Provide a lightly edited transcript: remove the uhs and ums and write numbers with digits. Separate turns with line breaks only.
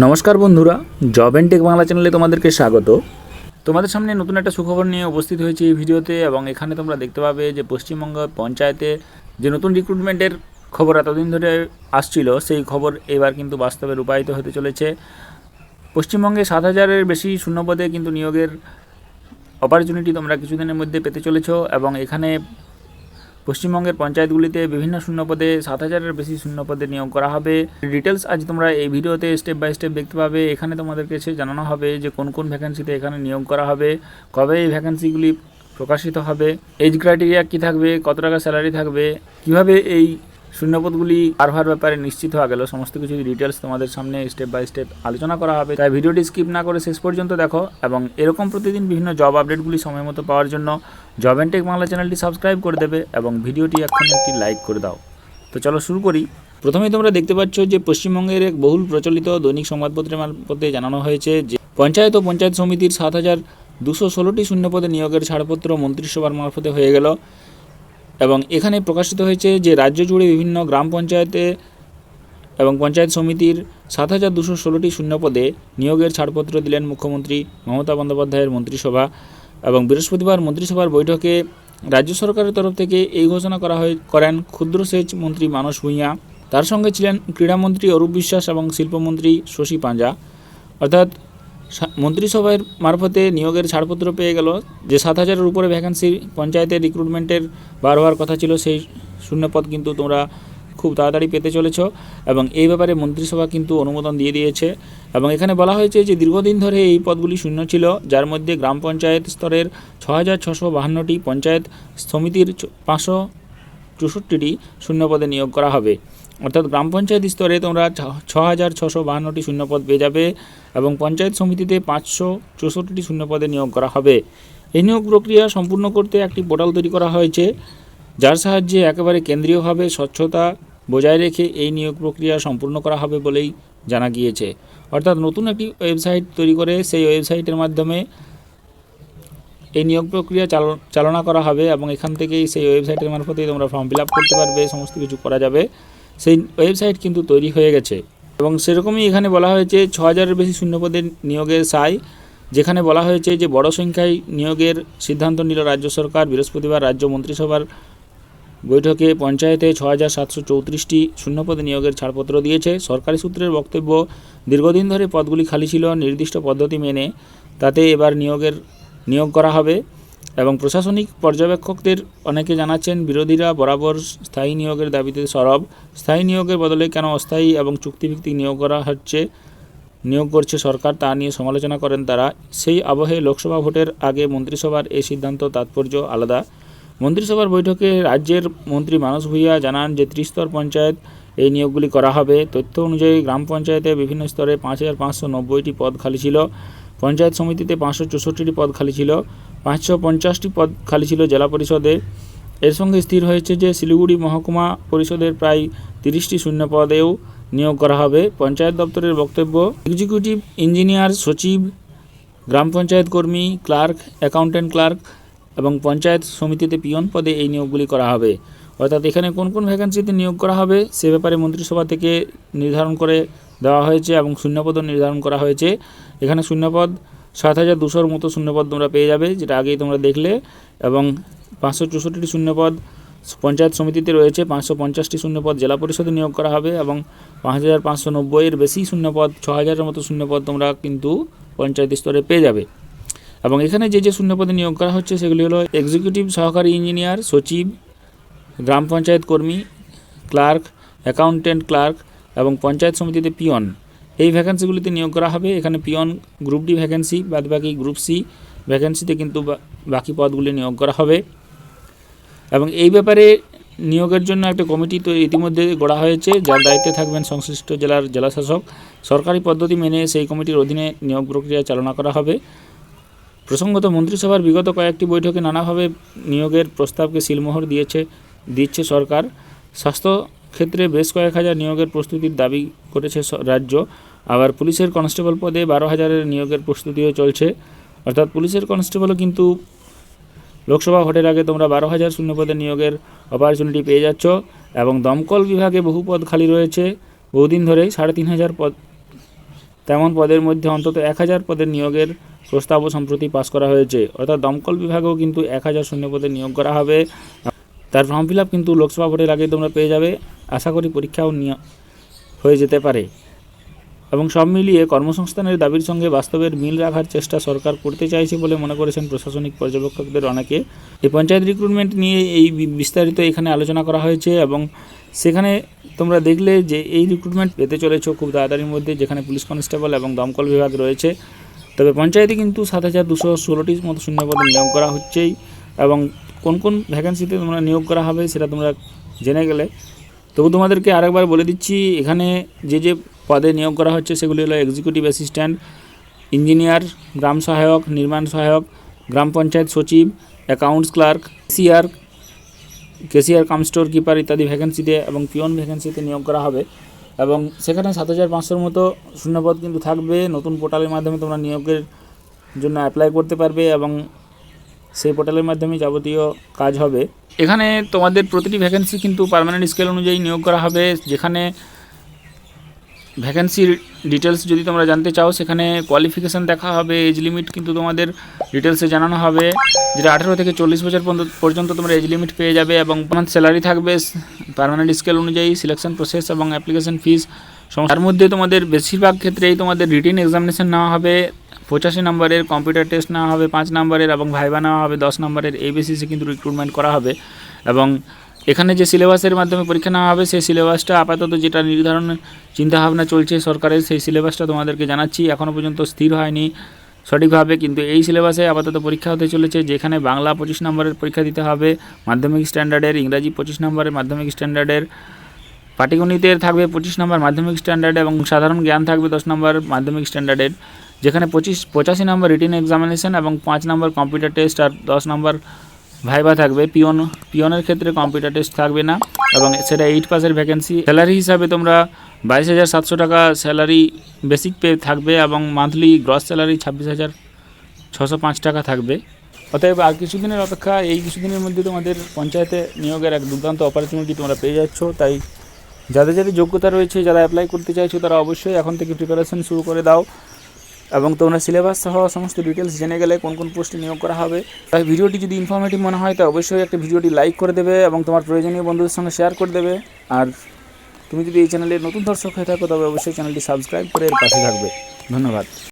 নমস্কার বন্ধুরা, job and take Bangla চ্যানেলে তোমাদেরকে স্বাগত। তোমাদের সামনে নতুন একটা সুখবর নিয়ে উপস্থিত হয়েছি এই ভিডিওতে। এবং এখানে তোমরা দেখতে পাবে যে পশ্চিমবঙ্গ পঞ্চায়েতে যে নতুন রিক্রুটমেন্টের খবর এতদিন ধরে আসছিল, সেই খবর এবার কিন্তু বাস্তবে রূপায়িত হতে চলেছে। পশ্চিমবঙ্গে 7,000-এর বেশি শূন্যপদে কিন্তু নিয়োগের অপরচুনিটি তোমরা কিছুদিনের মধ্যে পেতে চলেছ। এবং এখানে পশ্চিমবঙ্গের পঞ্চায়েতগুলিতে বিভিন্ন শূন্যপদে 7,000-এর বেশি শূন্যপদে নিয়োগ করা হবে। ডিটেলস আজ তোমরা এই ভিডিওতে স্টেপ বাই স্টেপ দেখতে পাবে। এখানে তোমাদের কাছে জানানো হবে যে কোন কোন ভ্যাকেন্সিতে এখানে নিয়োগ করা হবে, কবে এই ভ্যাকেন্সিগুলি প্রকাশিত হবে, এজ ক্রাইটেরিয়া কী থাকবে, কত টাকা স্যালারি থাকবে, কীভাবে এই শূন্যপদগুলি পার হওয়ার ব্যাপারে নিশ্চিত হওয়া গেল, সমস্ত কিছু ডিটেলস তোমাদের সামনে স্টেপ বাই স্টেপ আলোচনা করা হবে। তাই ভিডিওটি স্কিপ না করে শেষ পর্যন্ত দেখো। এবং এরকম প্রতিদিন বিভিন্ন জব আপডেটগুলি সময় মতো পাওয়ার জন্য জব অ্যান্ড টেক বাংলা চ্যানেলটি সাবস্ক্রাইব করে দেবে এবং ভিডিওটি এক্ষুনি একটি লাইক করে দাও। তো চলো শুরু করি। প্রথমেই তোমরা দেখতে পাচ্ছ যে পশ্চিমবঙ্গের এক বহুল প্রচলিত দৈনিক সংবাদপত্রের মারফতে জানানো হয়েছে যে পঞ্চায়েত ও পঞ্চায়েত সমিতির 7,216টি শূন্যপদে নিয়োগের ছাড়পত্র মন্ত্রিসভার মারফতে হয়ে গেল। এবং এখানে প্রকাশিত হয়েছে যে রাজ্য জুড়ে বিভিন্ন গ্রাম পঞ্চায়েতে এবং পঞ্চায়েত সমিতির 7,216টি শূন্যপদে নিয়োগের ছাড়পত্র দিলেন মুখ্যমন্ত্রী মমতা বন্দ্যোপাধ্যায়ের মন্ত্রিসভা। এবং বৃহস্পতিবার মন্ত্রিসভার বৈঠকে রাজ্য সরকারের তরফ থেকে এই ঘোষণা করেন ক্ষুদ্র সেচ মন্ত্রী মানস ভূঁইয়া। তার সঙ্গে ছিলেন ক্রীড়ামন্ত্রী অরূপ বিশ্বাস এবং শিল্পমন্ত্রী শশী পাঞ্জা। অর্থাৎ মন্ত্রিসভার মারফতে নিয়োগের ছাড়পত্র পেয়ে গেল। যে 7,000-এর উপরে ভ্যাকেন্সি পঞ্চায়েতের রিক্রুটমেন্টের বার হওয়ার কথা ছিল, সেই শূন্যপদ কিন্তু তোমরা খুব তাড়াতাড়ি পেতে চলেছ। এবং এই ব্যাপারে মন্ত্রিসভা কিন্তু অনুমোদন দিয়ে দিয়েছে। এবং এখানে বলা হয়েছে যে দীর্ঘদিন ধরে এই পদগুলি শূন্য ছিল, যার মধ্যে গ্রাম পঞ্চায়েত স্তরের 6,652টি, পঞ্চায়েত সমিতির 564টি শূন্যপদে নিয়োগ করা হবে। অর্থাৎ গ্রাম পঞ্চায়েত স্তরে তোমরা 6,652টি শূন্যপদ পেয়ে যাবে এবং পঞ্চায়েত সমিতিতে 564টি শূন্যপদে নিয়োগ করা হবে। এই নিয়োগ প্রক্রিয়া সম্পূর্ণ করতে একটি পোর্টাল তৈরি করা হয়েছে, যার সাহায্যে একেবারে কেন্দ্রীয়ভাবে স্বচ্ছতা বজায় রেখে এই নিয়োগ প্রক্রিয়া সম্পূর্ণ করা হবে বলেই জানা গিয়েছে। অর্থাৎ নতুন একটি ওয়েবসাইট তৈরি করে সেই ওয়েবসাইটের মাধ্যমে এই নিয়োগ প্রক্রিয়া চালনা করা হবে এবং এখান থেকেই সেই ওয়েবসাইটের মারফতেই তোমরা ফর্ম ফিল আপ করতে পারবে, সমস্ত কিছু করা যাবে। সেই ওয়েবসাইট কিন্তু তৈরি হয়ে গেছে। এবং সেরকমই এখানে বলা হয়েছে 6,000-এর বেশি শূন্যপদের নিয়োগের সাই, যেখানে বলা হয়েছে যে বড় সংখ্যায় নিয়োগের সিদ্ধান্ত নিল রাজ্য সরকার। বৃহস্পতিবার রাজ্য মন্ত্রিসভার বৈঠকে পঞ্চায়েতে 6,734টি শূন্যপদে নিয়োগের ছাড়পত্র দিয়েছে। সরকারি সূত্রের বক্তব্য, দীর্ঘদিন ধরে পদগুলি খালি ছিল, নির্দিষ্ট পদ্ধতি মেনে তাতে এবার নিয়োগ করা হবে। এবং প্রশাসনিক পর্যবেক্ষকদের অনেকে জানাচ্ছেন, বিরোধীরা বরাবর স্থায়ী নিয়োগের দাবিতে সরব। স্থায়ী নিয়োগের বদলে কেন অস্থায়ী এবং চুক্তিভিত্তিক নিয়োগ করছে সরকার, তা নিয়ে সমালোচনা করেন তারা। সেই আবহে লোকসভা ভোটের আগে মন্ত্রিসভার এই সিদ্ধান্ত তাৎপর্য আলাদা। মন্ত্রিসভার বৈঠকে রাজ্যের মন্ত্রী মানস ভূঁইয়া জানান যে ত্রিস্তর পঞ্চায়েত এই নিয়োগগুলি করা হবে। তথ্য অনুযায়ী গ্রাম পঞ্চায়েতে বিভিন্ন স্তরে 5,590টি পদ খালি ছিল, পঞ্চায়েত সমিতিতে 564টি পদ খালি ছিল, 550টি পদ খালি ছিল জেলা পরিষদে। এর সঙ্গে স্থির হয়েছে যে শিলিগুড়ি মহকুমা পরিষদের প্রায় 30টি শূন্য পদেও নিয়োগ করা হবে। পঞ্চায়েত দপ্তরের বক্তব্য, এক্সিকিউটিভ ইঞ্জিনিয়ার, সচিব, গ্রাম পঞ্চায়েত কর্মী, ক্লার্ক, অ্যাকাউন্ট্যান্ট ক্লার্ক এবং পঞ্চায়েত সমিতিতে পিয়ন পদে এই নিয়োগগুলি করা হবে। অর্থাৎ এখানে কোন কোন ভ্যাকেন্সিতে নিয়োগ করা হবে সে ব্যাপারে মন্ত্রিসভা থেকে নির্ধারণ করে দেওয়া হয়েছে এবং শূন্যপদও নির্ধারণ করা হয়েছে। এখানে শূন্যপদ 7,200-র মতো শূন্যপদ তোমরা পেয়ে যাবে, যেটা আগেই তোমরা দেখলে। এবং 564টি শূন্যপদ পঞ্চায়েত সমিতিতে রয়েছে, 550টি শূন্যপদ জেলা পরিষদে নিয়োগ করা হবে এবং 5,590-এর বেশি শূন্যপদ, 6,000-এর মতো শূন্যপদ তোমরা কিন্তু পঞ্চায়েত স্তরে পেয়ে যাবে। এবং এখানে যে শূন্যপদে নিয়োগ করা হচ্ছে সেগুলি হলো এক্সিকিউটিভ সহকারী ইঞ্জিনিয়ার, সচিব, গ্রাম পঞ্চায়েত কর্মী, ক্লার্ক, অ্যাকাউন্ট্যান্ট ক্লার্ক এবং পঞ্চায়েত সমিতিতে পিয়ন। এই ভ্যাকেন্সিগুলিতে নিয়োগ করা হবে। এখানে পিয়ন গ্রুপ ডি ভ্যাকেন্সি, বাদবাকি গ্রুপ সি ভ্যাকেন্সিতে কিন্তু বাকি পদগুলি নিয়োগ করা হবে। এবং এই ব্যাপারে নিয়োগের জন্য একটা কমিটি তো ইতিমধ্যে গড়া হয়েছে, যার দায়িত্বে থাকবেন সংশ্লিষ্ট জেলার জেলাশাসক। সরকারি পদ্ধতি মেনে সেই কমিটির অধীনে নিয়োগ প্রক্রিয়া চালনা করা হবে। প্রসঙ্গত, মন্ত্রিসভার বিগত কয়েকটি বৈঠকে নানাভাবে নিয়োগের প্রস্তাবকে সিলমোহর দিচ্ছে সরকার। স্বাস্থ্য ক্ষেত্রে বেশ কয়েক হাজার নিয়োগের প্রস্তুতির দাবি করেছে রাজ্য। আবার পুলিশের কনস্টেবল পদে 12,000-এর নিয়োগের প্রস্তুতিও চলছে। অর্থাৎ পুলিশের কনস্টেবলও কিন্তু লোকসভা ভোটের আগে তোমরা 12,000 শূন্যপদে নিয়োগের অপরচুনিটি পেয়ে যাচ্ছ। এবং দমকল বিভাগে বহু পদ খালি রয়েছে বহুদিন ধরেই, 3,500 পদ তেমন পদের মধ্যে অন্তত 1000 পদের নিয়োগের প্রস্তাবও সম্প্রতি পাস করা হয়েছে। অর্থাৎ দমকল বিভাগেও কিন্তু 1000 শূন্য পদে নিয়োগ করা হবে। তার ফর্ম ফিল আপ কিন্তু লোকসভা ভোটের আগেই তোমরা পেয়ে যাবে। আশা করি পরীক্ষাও হয়ে যেতে পারে। এবং সব মিলিয়ে কর্মসংস্থানের দাবির সঙ্গে বাস্তবের মিল রাখার চেষ্টা সরকার করতে চাইছে বলে মনে করেছেন প্রশাসনিক পর্যবেক্ষকদের অনেকে। এই পঞ্চায়েত রিক্রুটমেন্ট নিয়ে এই বিস্তারিত এখানে আলোচনা করা হয়েছে এবং সেখানে তোমরা দেখলে যে এই রিক্রুটমেন্ট পেতে চলেছ খুব তাড়াতাড়ির মধ্যে, যেখানে পুলিশ কনস্টেবল এবং দমকল বিভাগ রয়েছে। তবে পঞ্চায়েতে কিন্তু 7216টির মতো শূন্যপদে নিয়োগ করা হচ্ছেই এবং কোন কোন ভ্যাকেন্সিতে তোমরা নিয়োগ করা হবে সেটা তোমরা জেনে গেলে। তবু তোমাদেরকে আরেকবার বলে দিচ্ছি, এখানে যে পদে নিয়োগ করা হচ্ছে সেগুলি হলো এক্সিকিউটিভ অ্যাসিস্ট্যান্ট, ইঞ্জিনিয়ার, গ্রাম সহায়ক, নির্মাণ সহায়ক, গ্রাম পঞ্চায়েত সচিব, অ্যাকাউন্টস ক্লার্ক, কেশিয়ার কাম স্টোর কিপার ইত্যাদি ভ্যাকেন্সিতে এবং পিয়ন ভ্যাকেন্সিতে নিয়োগ করা হবে। এবং সেখানে 7500 মতো শূন্যপদ কিন্তু থাকবে। নতুন পোর্টালের মাধ্যমে তোমরা নিয়োগের জন্য অ্যাপ্লাই করতে পারবে এবং সেই পোর্টালের মাধ্যমে যাবতীয় কাজ হবে। এখানে তোমাদের প্রতিটি ভ্যাকেন্সি কিন্তু পার্মানেন্ট স্কেল অনুযায়ী নিয়োগ করা হবে। যেখানে ভ্যাকেন্সির ডিটেলস যদি তোমরা জানতে চাও, সেখানে কোয়ালিফিকেশান দেখা হবে, এজ লিমিট কিন্তু তোমাদের ডিটেলসে জানানো হবে, যেটা 18 থেকে 40 বছর পর্যন্ত তোমরা এজ লিমিট পেয়ে যাবে। এবং স্যালারি থাকবে পার্মানেন্ট স্কেল অনুযায়ী, সিলেকশন প্রসেস এবং অ্যাপ্লিকেশন ফিস। তার মধ্যে তোমাদের বেশিরভাগ ক্ষেত্রেই তোমাদের রিটেন এক্সামিনেশন নেওয়া হবে, 85 নম্বরের কম্পিউটার টেস্ট নেওয়া হবে, 5 নম্বরের এবং ভাইবা নেওয়া হবে 10 নম্বরের। এই বেসিসে কিন্তু রিক্রুটমেন্ট করা হবে। এবং এখানে যে সিলেবাসের মাধ্যমে পরীক্ষা নেওয়া হবে সেই সিলেবাসটা আপাতত যেটা নির্ধারণ চিন্তাভাবনা চলছে সরকারের, সেই সিলেবাসটা তোমাদেরকে জানাচ্ছি। এখনও পর্যন্ত স্থির হয়নি সঠিকভাবে, কিন্তু এই সিলেবাসে আপাতত পরীক্ষা হতে চলেছে। যেখানে বাংলা 25 নম্বরের পরীক্ষা দিতে হবে মাধ্যমিক স্ট্যান্ডার্ডের, ইংরাজি 25 নম্বরের মাধ্যমিক স্ট্যান্ডার্ডের, পাটিগণিতের থাকবে 25 নম্বর মাধ্যমিক স্ট্যান্ডার্ড এবং সাধারণ জ্ঞান থাকবে 10 নম্বর মাধ্যমিক স্ট্যান্ডার্ডের। যেখানে 85 নম্বর রিটেন এক্সামিনেশন এবং 5 নম্বর কম্পিউটার টেস্ট আর 10 নম্বর ভাইবা থাকবে। পিয়নের ক্ষেত্রে কম্পিউটার টেস্ট থাকবে না এবং সেটা 8 পাসের ভ্যাকেন্সি। স্যালারি হিসাবে তোমরা 22,700 টাকা স্যালারি বেসিক পে থাকবে এবং মান্থলি গ্রস স্যালারি 26,605 টাকা থাকবে। অতএব আর কিছুদিনের অপেক্ষা, এই কিছুদিনের মধ্যে তোমাদের পঞ্চায়েতে নিয়োগের এক দুর্দান্ত অপরচুনিটি তোমরা পেয়ে যাচ্ছ। তাই যাদের যোগ্যতা রয়েছে, যারা অ্যাপ্লাই করতে চাইছো, তারা অবশ্যই এখন থেকে প্রিপারেশন শুরু করে দাও এবং তোমরা সিলেবাস সহ সমস্ত ডিটেলস জেনে গেলে কোন কোন পোস্টে নিয়োগ করা হবে। তাই ভিডিওটি যদি ইনফরমেটিভ মনে হয় তাই অবশ্যই একটা ভিডিওটি লাইক করে দেবে এবং তোমার প্রয়োজনীয় বন্ধুদের সঙ্গে শেয়ার করে দেবে। আর তুমি যদি এই চ্যানেলের নতুন দর্শক হয়ে থাকো তবে অবশ্যই চ্যানেলটি সাবস্ক্রাইব করে এর পাশে থাকবে। ধন্যবাদ।